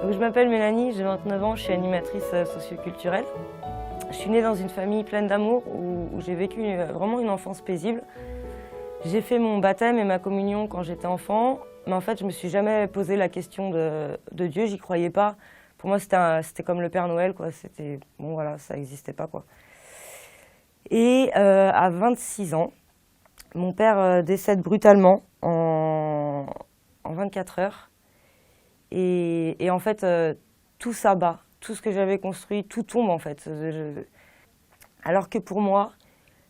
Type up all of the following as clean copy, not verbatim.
Donc, je m'appelle Mélanie, j'ai 29 ans, je suis animatrice socioculturelle. Je suis née dans une famille pleine d'amour où j'ai vécu vraiment une enfance paisible. J'ai fait mon baptême et ma communion quand j'étais enfant, mais en fait je me suis jamais posé la question de Dieu, j'y croyais pas. Pour moi c'était comme le Père Noël, quoi. C'était bon, voilà, ça n'existait pas, quoi. Et à 26 ans, mon père décède brutalement en 24 heures. Et en fait, tout s'abat, tout ce que j'avais construit, tout tombe en fait. Alors que pour moi,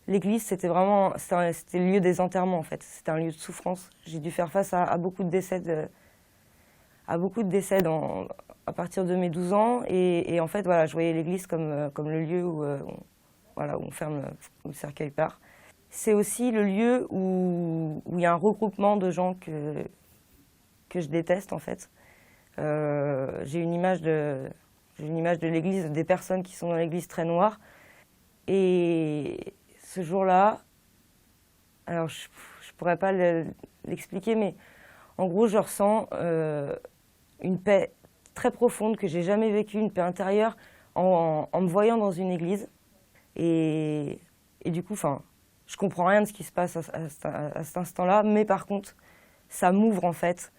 l'église, c'était le lieu des enterrements en fait. C'était un lieu de souffrance. J'ai dû faire face à beaucoup de décès, à partir de mes 12 ans. Et en fait, voilà, je voyais l'église comme le lieu où on ferme, où le cercueil part. C'est aussi le lieu où il y a un regroupement de gens que je déteste en fait. J'ai une image de l'église, des personnes qui sont dans l'église très noires. Et ce jour-là, alors je pourrais pas l'expliquer, mais en gros, je ressens une paix très profonde que j'ai jamais vécue, une paix intérieure, en me voyant dans une église. Et du coup, je comprends rien de ce qui se passe à cet instant-là, mais par contre, ça m'ouvre en fait.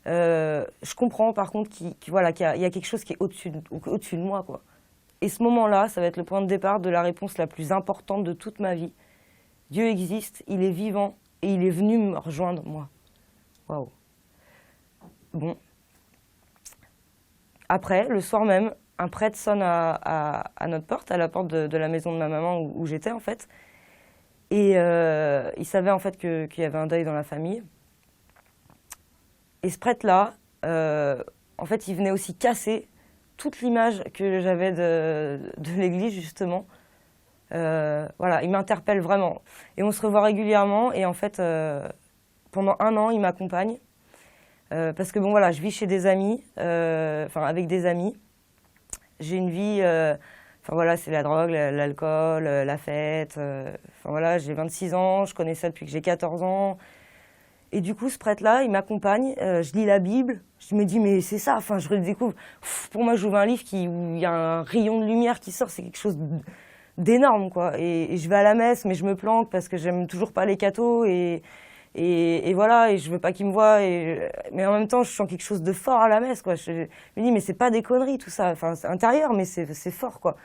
Je comprends par contre qu'il y a quelque chose qui est au-dessus de moi, quoi. Et ce moment-là, ça va être le point de départ de la réponse la plus importante de toute ma vie. Dieu existe, il est vivant et il est venu me rejoindre, moi. Waouh. Bon. Après, le soir même, un prêtre sonne à notre porte, à la porte de la maison de ma maman où j'étais en fait. Et il savait en fait qu'il y avait un deuil dans la famille. Et ce prêtre-là, en fait, il venait aussi casser toute l'image que j'avais de l'église, justement. Voilà, il m'interpelle vraiment. Et on se revoit régulièrement. Et en fait, pendant 1 an, il m'accompagne. Parce que bon, voilà, je vis chez des amis, avec des amis. J'ai une vie, voilà, c'est la drogue, l'alcool, la fête. Voilà, j'ai 26 ans, je connais ça depuis que j'ai 14 ans. Et du coup, ce prêtre-là, il m'accompagne, je lis la Bible, je me dis, mais c'est ça, je redécouvre. Pour moi, j'ouvre un livre où il y a un rayon de lumière qui sort, c'est quelque chose d'énorme, quoi. Et je vais à la messe, mais je me planque parce que j'aime toujours pas les cathos, et voilà, et je veux pas qu'ils me voient, mais en même temps, je sens quelque chose de fort à la messe, quoi. Je me dis, mais c'est pas des conneries, tout ça, c'est intérieur, mais c'est fort, quoi.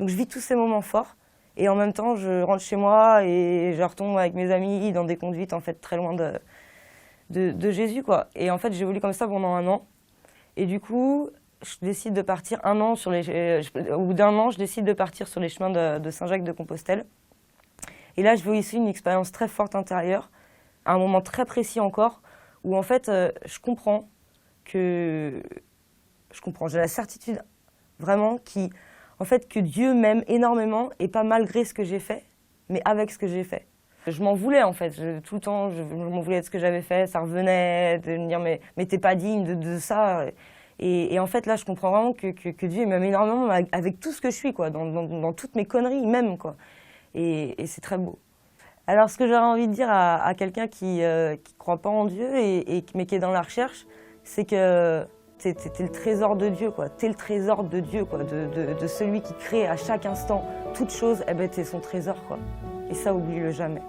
Donc je vis tous ces moments forts, et en même temps, je rentre chez moi, et je retombe avec mes amis dans des conduites, en fait, très loin de Jésus, quoi. Et en fait, j'ai évolué comme ça pendant 1 an. Et du coup, je décide de partir au bout d'1 an, je décide de partir sur les chemins de Saint-Jacques-de-Compostelle. Et là, je vis ici une expérience très forte intérieure, à un moment très précis encore, où en fait, j'ai la certitude vraiment que Dieu m'aime énormément, et pas malgré ce que j'ai fait, mais avec ce que j'ai fait. Je m'en voulais en fait, tout le temps, je m'en voulais de ce que j'avais fait, ça revenait, de me dire mais t'es pas digne de ça. Et en fait là, je comprends vraiment que Dieu m'aime énormément avec tout ce que je suis, quoi, dans toutes mes conneries, il m'aime, quoi. Et c'est très beau. Alors ce que j'aurais envie de dire à quelqu'un qui croit pas en Dieu, mais qui est dans la recherche, c'est que t'es le trésor de Dieu, quoi. T'es le trésor de Dieu, quoi, de celui qui crée à chaque instant toute chose, t'es son trésor, quoi. Et ça, oublie-le jamais.